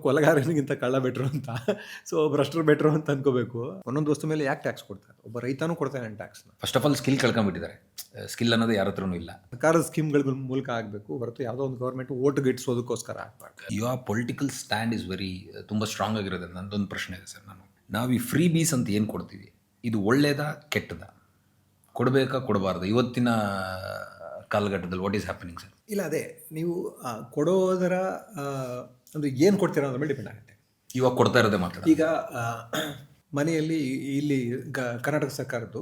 ಕೊಲೆಗಾರನಿಗಿಂತ ಕಳ್ಳ ಬೆಟ್ರು ಅಂತ. So ಭ್ರಷ್ಟರು better ಅಂತ ಅನ್ಕೋಬೇಕು. ಒಂದೊಂದು ವಸ್ತು ಮೇಲೆ ಯಾಕೆ ಟ್ಯಾಕ್ಸ್ ಕೊಡ್ತಾರೆ? ಒಬ್ಬ ರೈತನೂ ಕೊಡ್ತಾನೆ ಟ್ಯಾಕ್ಸ್ನ. ಫಸ್ಟ್ ಆಫ್ ಆಲ್ ಸ್ಕಿಲ್ ಕಳ್ಕೊಂಡ್ಬಿಟ್ಟಿದ್ದಾರೆ. ಸ್ಕಿಲ್ ಅನ್ನೋದು ಯಾರ ಹತ್ರನೂ ಇಲ್ಲ. ಸರ್ಕಾರದ ಸ್ಕೀಮ್ಗಳ ಮೂಲಕ ಆಗಬೇಕು ಹೊರತು ಯಾವುದೋ ಒಂದು ಗೌರ್ಮೆಂಟ್ ಓಟ್ ಗಿಟ್ಟಿಸೋದಕ್ಕೋಸ್ಕರ ಆಗಬಾರ್ದು. Your political stand is very ತುಂಬ ಸ್ಟ್ರಾಂಗ್ ಆಗಿರೋದು. ನಂದೊಂದು ಪ್ರಶ್ನೆ ಇದೆ ಸರ್. ನಾವು ಈ ಫ್ರೀ ಬೀಸ್ ಅಂತ ಏನು ಕೊಡ್ತೀವಿ, ಇದು ಒಳ್ಳೇದಾ ಕೆಟ್ಟದಾ? ಕೊಡಬೇಕಾ ಕೊಡಬಾರ್ದು? ಇವತ್ತಿನ ಕಾಲಘಟ್ಟದಲ್ಲಿ ವಾಟ್ ಈಸ್ ಹ್ಯಾಪನಿಂಗ್ ಸರ್? ಇಲ್ಲ, ಅದೇ ನೀವು ಕೊಡೋದರ ಅಂದರೆ ಏನು ಕೊಡ್ತೀರಾ ಅನ್ನೋದ್ರ ಮೇಲೆ ಡಿಪೆಂಡ್ ಆಗುತ್ತೆ. ಇವಾಗ ಕೊಡ್ತಾ ಇರೋದೇ ಮಾತ್ರ. ಈಗ ಮನೆಯಲ್ಲಿ ಇಲ್ಲಿ ಕರ್ನಾಟಕ ಸರ್ಕಾರದ್ದು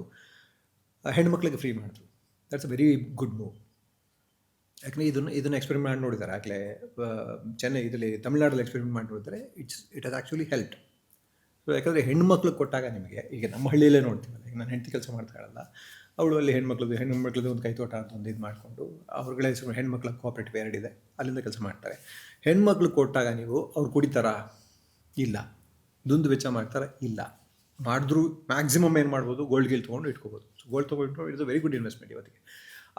ಹೆಣ್ಮಕ್ಳಿಗೆ ಫ್ರೀ ಮಾಡಿದ್ರು. That's a very good move. ಯಾಕಂದರೆ ಇದನ್ನು ಎಕ್ಸ್ಪೆರಿಮೆಂಟ್ ಮಾಡಿ ನೋಡಿದ್ದಾರೆ. ಆಗಲೇ ಚೆನ್ನೈ ಇದರಲ್ಲಿ ತಮಿಳ್ನಾಡಲ್ಲಿ ಎಕ್ಸ್ಪೆರಿಮೆಂಟ್ ಮಾಡಿ ನೋಡಿದರೆ it has actually help. So ಯಾಕಂದರೆ ಹೆಣ್ಮಕ್ಳಿಗೆ ಕೊಟ್ಟಾಗ ನಿಮಗೆ, ಈಗ ನಮ್ಮ ಹಳ್ಳಿಯಲ್ಲೇ ನೋಡ್ತೀವಲ್ಲ, ಈಗ ನಾನು ಹೆಂಡತಿ ಕೆಲಸ ಮಾಡ್ತಾ ಇರಲ್ಲ, ಅವಳು ಅಲ್ಲಿ ಹೆಣ್ಮಕ್ಳದ್ದು ಒಂದು ಕೈತೋಟ ಅಂತ ಒಂದು ಇದು ಮಾಡಿಕೊಂಡು ಅವ್ರುಗಳೇ ಹೆಣ್ಮಕ್ಳ ಕೋಆಪ್ರೇಟಿವ್ ಎರಡಿದೆ, ಅಲ್ಲಿಂದ ಕೆಲಸ ಮಾಡ್ತಾರೆ. ಹೆಣ್ಮಕ್ಳು ಕೊಟ್ಟಾಗ ನೀವು ಅವ್ರು ಕುಡಿತಾರಾ? ಇಲ್ಲ. ದುಂದು ವೆಚ್ಚ ಮಾಡ್ತಾರಾ? ಇಲ್ಲ. ಮಾಡಿದ್ರು ಮ್ಯಾಕ್ಸಿಮಮ್ ಏನು ಮಾಡ್ಬೋದು, ಗೋಲ್ಡ್ ತೊಗೊಂಡು ಇಟ್ಕೋಬೋದು. ಸೊ ಗೋಲ್ಡ್ ತೊಗೊಂಡು it's a very good investment ಇವತ್ತಿಗೆ.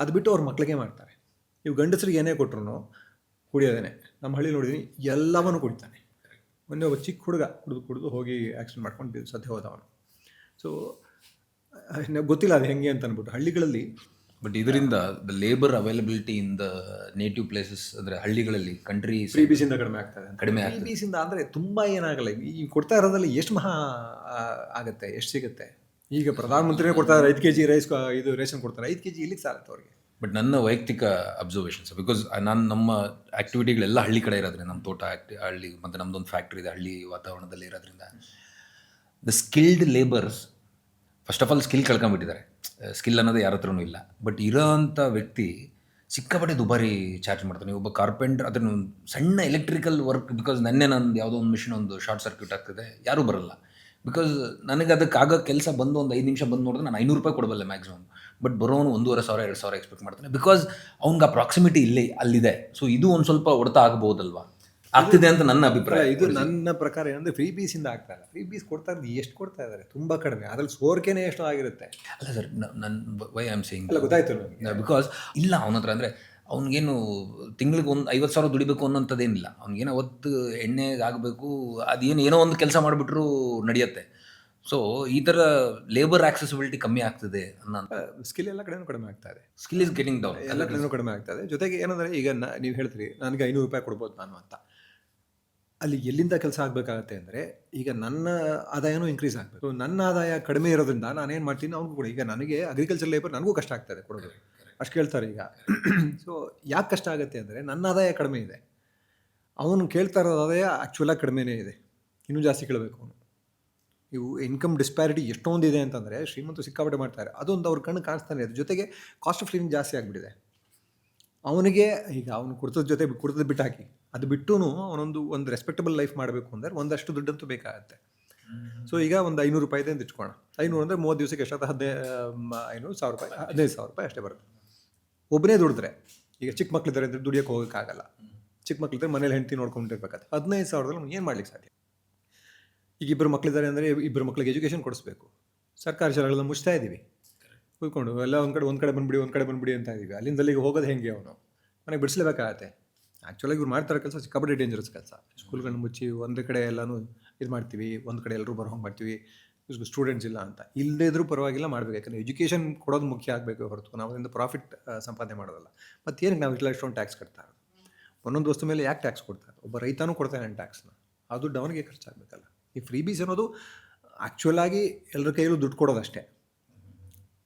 ಅದು ಬಿಟ್ಟು ಅವ್ರ ಮಕ್ಕಳಿಗೆ ಮಾಡ್ತಾರೆ. ನೀವು ಗಂಡಸರಿಗೆ ಏನೇ ಕೊಟ್ಟರು ಕುಡಿಯೋದೇನೆ. ನಮ್ಮ ಹಳ್ಳಿ ನೋಡಿದ್ದೀನಿ, ಎಲ್ಲವನ್ನೂ ಕುಡಿತಾನೆ. ಮೊನ್ನೆ ಒಬ್ಬ ಚಿಕ್ಕ ಹುಡುಗ ಕುಡಿದು ಹೋಗಿ ಆಕ್ಸಿಡೆಂಟ್ ಮಾಡ್ಕೊಂಡು ಸದ್ಯ ಹೋದವನು. ಸೊ ಗೊತ್ತಿಲ್ಲ ಅದು ಹೆಂಗೆ ಅಂತ ಅಂದ್ಬಿಟ್ಟು ಹಳ್ಳಿಗಳಲ್ಲಿ. ಬಟ್ ಇದರಿಂದ the labour availability in the native places, ಅಂದರೆ ಹಳ್ಳಿಗಳಲ್ಲಿ ಕಂಟ್ರಿ ಫ್ರೀ ಬೀಸಿಂದ ಕಡಿಮೆ ಆಗ್ತದೆ. ಕಡಿಮೆ ಫ್ರೀ ಬೀಸಿಂದ ಅಂದರೆ ತುಂಬ ಏನಾಗಲ್ಲ. ಈ ಕೊಡ್ತಾ ಇರೋದ್ರಲ್ಲಿ ಎಷ್ಟು ಆಗುತ್ತೆ, ಎಷ್ಟು ಸಿಗುತ್ತೆ? ಈಗ ಪ್ರಧಾನಮಂತ್ರಿನೇ ಕೊಡ್ತಾರೆ 5 kg ರೈಸ್, ಇದು ರೇಷನ್ ಕೊಡ್ತಾರೆ. 5 kg ಇಲ್ಲಿಗೆ ಸಾಲತ್ತೆ ಅವ್ರಿಗೆ. ಬಟ್ ನನ್ನ ವೈಯಕ್ತಿಕ ಅಬ್ಸರ್ವೇಷನ್ಸ್, ಬಿಕಾಸ್ ನಾನು ನಮ್ಮ ಆ್ಯಕ್ಟಿವಿಟಿಗಳೆಲ್ಲ ಹಳ್ಳಿ ಕಡೆ ಇರೋದ್ರಿಂದ, ನಮ್ಮ ತೋಟ ಹಳ್ಳಿ, ಮತ್ತು ನಮ್ಮದೊಂದು ಫ್ಯಾಕ್ಟ್ರಿ ಇದೆ ಹಳ್ಳಿ ವಾತಾವರಣದಲ್ಲಿ ಇರೋದ್ರಿಂದ, the skilled labours first of all skill ಕಳ್ಕೊಂಡ್ಬಿಟ್ಟಿದ್ದಾರೆ. ಸ್ಕಿಲ್ ಅನ್ನೋದು ಯಾರ ಹತ್ರನೂ ಇಲ್ಲ. ಬಟ್ ಇರೋವಂಥ ವ್ಯಕ್ತಿ ಸಿಕ್ಕಾಪಟ್ಟೆ ದುಬಾರಿ ಚಾರ್ಜ್ ಮಾಡ್ತಾನೆ. ಒಬ್ಬ ಕಾರ್ಪೆಂಟರ್ ಅದನ್ನು ಸಣ್ಣ ಎಲೆಕ್ಟ್ರಿಕಲ್ ವರ್ಕ್, ಬಿಕಾಸ್ ನಂದು ಯಾವುದೋ ಒಂದು ಮಿಷಿನ್ ಒಂದು ಶಾರ್ಟ್ ಸರ್ಕ್ಯೂಟ್ ಆಗ್ತದೆ, ಯಾರೂ ಬರಲ್ಲ. ಬಿಕಾಸ್ ನನಗೆ ಅದಕ್ಕಾಗೋ ಕೆಲಸ ಬಂದು ಒಂದು 5 ನಿಮಿಷ ಬಂದು ನೋಡಿದ್ರೆ ನಾನು 500 ರೂಪಾಯಿ ಕೊಡಬಲ್ಲೆ ಮ್ಯಾಕ್ಸಿಮಮ್. ಬಟ್ ಬರೋನು 1,500 2,000 ಎಕ್ಸ್ಪೆಕ್ಟ್ ಮಾಡ್ತಾನೆ, ಬಿಕಾಸ್ ಅವ್ನಿಗೆ ಆ ಪ್ರಾಕ್ಸಿಮಿಟಿ ಅಲ್ಲಿದೆ. ಸೊ ಇದು ಒಂದು ಸ್ವಲ್ಪ ಹೊಡೆತ ಆಗ್ಬೋದಲ್ವಾ? ಆಗ್ತಿದೆ ಅಂತ ನನ್ನ ಅಭಿಪ್ರಾಯ. ಇದು ನನ್ನ ಪ್ರಕಾರ ಏನಂದರೆ ಫ್ರೀ ಬೀಸಿಂದ ಆಗ್ತಾ ಇಲ್ಲ. ಫ್ರೀ ಬೀಸ್ ಕೊಡ್ತಾ ಇರೋದು ಎಷ್ಟು ಕೊಡ್ತಾ ಇದ್ದಾರೆ? ತುಂಬ ಕಡಿಮೆ. ಅದ್ರಲ್ಲಿ ಸೋರ್ಕೆನೇ ಎಷ್ಟೋ ಆಗಿರುತ್ತೆ. ಅಲ್ಲ ಸರ್, ನನ್ನ ವೈ ಆಮ್ ಸೇಯಿಂಗ್, ಅಲ್ಲ ಗೊತ್ತಾಯ್ತು ನನಗೆ. ಬಿಕಾಸ್ ಇಲ್ಲ ಅವನ ಹತ್ರ, ಅಂದರೆ ಅವ್ನಿಗೇನು ತಿಂಗಳಿಗೆ 50,000 ದುಡಿಬೇಕು ಅನ್ನೋಂಥದ್ದೇನಿಲ್ಲ. ಅವ್ನಿಗೇನೋ ಅವತ್ತು ಎಣ್ಣೆಗೆ ಆಗಬೇಕು, ಏನೋ ಒಂದು ಕೆಲಸ ಮಾಡಿಬಿಟ್ರು ನಡೆಯುತ್ತೆ. ಸೊ ಈ ಥರ ಲೇಬರ್ ಆಕ್ಸೆಸಿಬಿಲಿಟಿ ಕಮ್ಮಿ ಆಗ್ತದೆ ಅನ್ನೋ ಸ್ಕಿಲ್ ಎಲ್ಲ ಕಡೆನೂ ಕಡಿಮೆ ಆಗ್ತಾ ಇದೆ. Skill is getting down. ಎಲ್ಲ ಕಡೆನೂ ಕಡಿಮೆ ಆಗ್ತಾ ಇದೆ. ಜೊತೆಗೆ ಏನಂದರೆ ಈಗ ನೀವು ಹೇಳ್ತೀರಿ ನನಗೆ 500 ರೂಪಾಯಿ ಕೊಡ್ಬೋದು ನಾನು ಅಂತ. ಅಲ್ಲಿ ಎಲ್ಲಿಂದ ಕೆಲಸ ಆಗಬೇಕಾಗತ್ತೆ ಅಂದರೆ, ಈಗ ನನ್ನ ಆದಾಯನೂ ಇನ್ಕ್ರೀಸ್ ಆಗಬೇಕು. ನನ್ನ ಆದಾಯ ಕಡಿಮೆ ಇರೋದ್ರಿಂದ ನಾನೇನು ಮಾಡ್ತೀನಿ, ಅವ್ರಿಗೂ ಕೂಡ. ಈಗ ನನಗೆ ಅಗ್ರಿಕಲ್ಚರ್ ಲೇಬರ್ ನನಗೂ ಕಷ್ಟ ಆಗ್ತಾಯಿದೆ ಕೊಡೋದು. ಅಷ್ಟು ಕೇಳ್ತಾರೆ ಈಗ. ಸೊ ಯಾಕೆ ಕಷ್ಟ ಆಗುತ್ತೆ ಅಂದರೆ, ನನ್ನ ಆದಾಯ ಕಡಿಮೆ ಇದೆ, ಅವನು ಕೇಳ್ತಾ ಇರೋದು ಆದಾಯ ಆ್ಯಕ್ಚುಲಾಗಿ ಕಡಿಮೆನೇ ಇದೆ. ಇನ್ನೂ ಜಾಸ್ತಿ ಕೇಳಬೇಕು ಅವನು. ಇವು ಇನ್ಕಮ್ ಡಿಸ್ಪ್ಯಾರಿಟಿ ಎಷ್ಟೊಂದು ಇದೆ ಅಂತಂದರೆ, ಶ್ರೀಮಂತರು ಸಿಕ್ಕಾಪಟ್ಟೆ ಮಾಡ್ತಾರೆ, ಅದೊಂದು ಅವ್ರ ಕಣ್ಣು ಕಾಣಿಸ್ತಾನೆ ಇದೆ. ಜೊತೆಗೆ ಕಾಸ್ಟ್ ಆಫ್ ಲಿವಿಂಗ್ ಜಾಸ್ತಿ ಆಗಿಬಿಟ್ಟಿದೆ ಅವನಿಗೆ. ಈಗ ಅವನು ಕುಡ್ತದ ಬಿಟ್ಟು ಹಾಕಿ, ಅದು ಬಿಟ್ಟು ಒಂದು ರೆಸ್ಪೆಕ್ಟಬಲ್ ಲೈಫ್ ಮಾಡಬೇಕು ಅಂದರೆ ಒಂದಷ್ಟು ದುಡ್ಡಂತೂ ಬೇಕಾಗುತ್ತೆ. ಸೊ ಈಗ ಒಂದು 500 ರೂಪಾಯಿ ಇದೆ ಅಂತ ಇಟ್ಕೋಣ. 500 ಅಂದರೆ 30 ದಿವಸಕ್ಕೆ ಎಷ್ಟಾಗುತ್ತೆ? 500,000 ರೂಪಾಯಿ, 15,000 ರೂಪಾಯಿ ಅಷ್ಟೇ ಬರುತ್ತೆ. ಒಬ್ಬನೇ ದುಡಿದ್ರೆ, ಈಗ ಚಿಕ್ಕ ಮಕ್ಳಿದ್ದಾರೆ ಅಂದರೆ ದುಡಿಯೋಕ್ಕೆ ಹೋಗೋಕ್ಕಾಗಲ್ಲ. ಚಿಕ್ಕ ಮಕ್ಳಿದ್ರೆ ಮನೇಲಿ ಹೆಂಡತಿ ನೋಡ್ಕೊಂಡಿರ್ಬೇಕಾಗುತ್ತೆ. 15,000ದಲ್ಲಿ ಏನು ಮಾಡ್ಲಿಕ್ಕೆ ಸಾಧ್ಯ? ಈಗ 2 ಮಕ್ಳಿದ್ದಾರೆ ಅಂದರೆ 2 ಮಕ್ಳಿಗೆ ಎಜುಕೇಷನ್ ಕೊಡಿಸ್ಬೇಕು. ಸರ್ಕಾರಿ ಶಾಲೆಗಳನ್ನ ಮುಚ್ತಾ ಇದ್ದೀವಿ, ಕೂತ್ಕೊಂಡು ಎಲ್ಲ ಒಂದು ಕಡೆ ಬಂದುಬಿಡಿ ಅಂತ ಇದ್ದೀವಿ. ಅಲ್ಲಿಂದಲ್ಲಿಗೆ ಹೋಗೋದು ಹೆಂಗೆ? ಅವನು ಮನೆಗೆ ಬಿಡಿಸ್ಲೇಬೇಕಾಗತ್ತೆ. ಆ್ಯಕ್ಚುಲಾಗಿ ಇವ್ರು ಮಾಡ್ತಾರೋ ಕೆಲಸ ಸಿಕ್ಕಾಪಟ್ಟೆ ಡೇಂಜರಸ್ ಕೆಲಸ. ಸ್ಕೂಲ್ಗಳನ್ನ ಮುಚ್ಚಿ ಒಂದು ಕಡೆ ಎಲ್ಲನೂ ಇದು ಮಾಡ್ತೀವಿ, ಒಂದು ಕಡೆ ಎಲ್ಲರೂ ಬರೋ ಹಂಗೆ ಮಾಡ್ತೀವಿ, ಸ್ಟೂಡೆಂಟ್ಸ್ ಇಲ್ಲ ಅಂತ. ಇಲ್ಲದೇ ಇದ್ರೂ ಪರವಾಗಿಲ್ಲ ಮಾಡಬೇಕು. ಯಾಕಂದರೆ ಎಜುಕೇಷನ್ ಕೊಡೋದು ಮುಖ್ಯ ಆಗಬೇಕು ಹೊರತು ನಾವು ಅದರಿಂದ ಪ್ರಾಫಿಟ್ ಸಂಪಾದನೆ ಮಾಡೋದಲ್ಲ. ಮತ್ತು ಏನಕ್ಕೆ ನಾವು ಇಷ್ಟೊಂದು ಟ್ಯಾಕ್ಸ್ ಕಟ್ತಾರೆ? ಒಂದೊಂದು ವಸ್ತು ಮೇಲೆ ಯಾಕೆ ಟ್ಯಾಕ್ಸ್ ಕೊಡ್ತಾರೆ? ಒಬ್ಬ ರೈತನೂ ಕೊಡ್ತಾನೆ ಟ್ಯಾಕ್ಸ್ನ. ಅದು ದುಡ್ಡು ಅವನಿಗೆ ಖರ್ಚಾಗಬೇಕಲ್ಲ. ಈ ಫ್ರೀ ಬೀಸ್ ಅನ್ನೋದು ಆ್ಯಕ್ಚುಲಾಗಿ ಎಲ್ಲರ ಕೈಯಲ್ಲೂ ದುಡ್ಡು ಕೊಡೋದಷ್ಟೇ.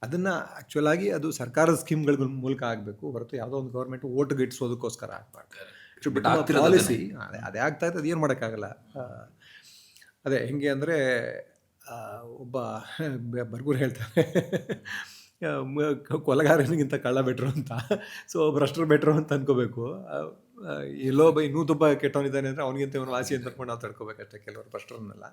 ಅದನ್ನು ಆ್ಯಕ್ಚುಲಾಗಿ ಅದು ಸರ್ಕಾರದ ಸ್ಕೀಮ್ಗಳ ಮೂಲಕ ಆಗಬೇಕು ಹೊರತು ಯಾವುದೋ ಒಂದು ಗೌರ್ಮೆಂಟ್ ಓಟ್ ಗಿಟ್ಟಿಸೋದಕ್ಕೋಸ್ಕರ ಆಗಬಾರ್ದು. ಪಾಲಿಸಿ ಅದೇ ಆಗ್ತಾ ಇದೆ. ಅದು ಏನು ಮಾಡೋಕ್ಕಾಗಲ್ಲ. ಅದೇ ಹೆಂಗೆ ಅಂದರೆ, ಒಬ್ಬ ಬರ್ಗೂರು ಹೇಳ್ತಾರೆ ಕೊಲೆಗಾರನಿಗಿಂತ ಕಳ್ಳ ಬೆಟ್ರು ಅಂತ. ಸೊ ಭ್ರಷ್ಟರು ಬೆಟ್ರು ಅಂತ ಅನ್ಕೋಬೇಕು. ಎಲ್ಲೋ ಇನ್ನೂ ತುಂಬ ಕೆಟ್ಟವನಿದ್ದಾನೆ ಅಂದರೆ ಅವನಿಗಿಂತ ಇವನು ವಾಸಿ ಅಂತ ಅನ್ಕೊಂಡು ನಾವು ತಡ್ಕೋಬೇಕಷ್ಟೇ ಕೆಲವರು ಭ್ರಷ್ಟರನ್ನೆಲ್ಲ.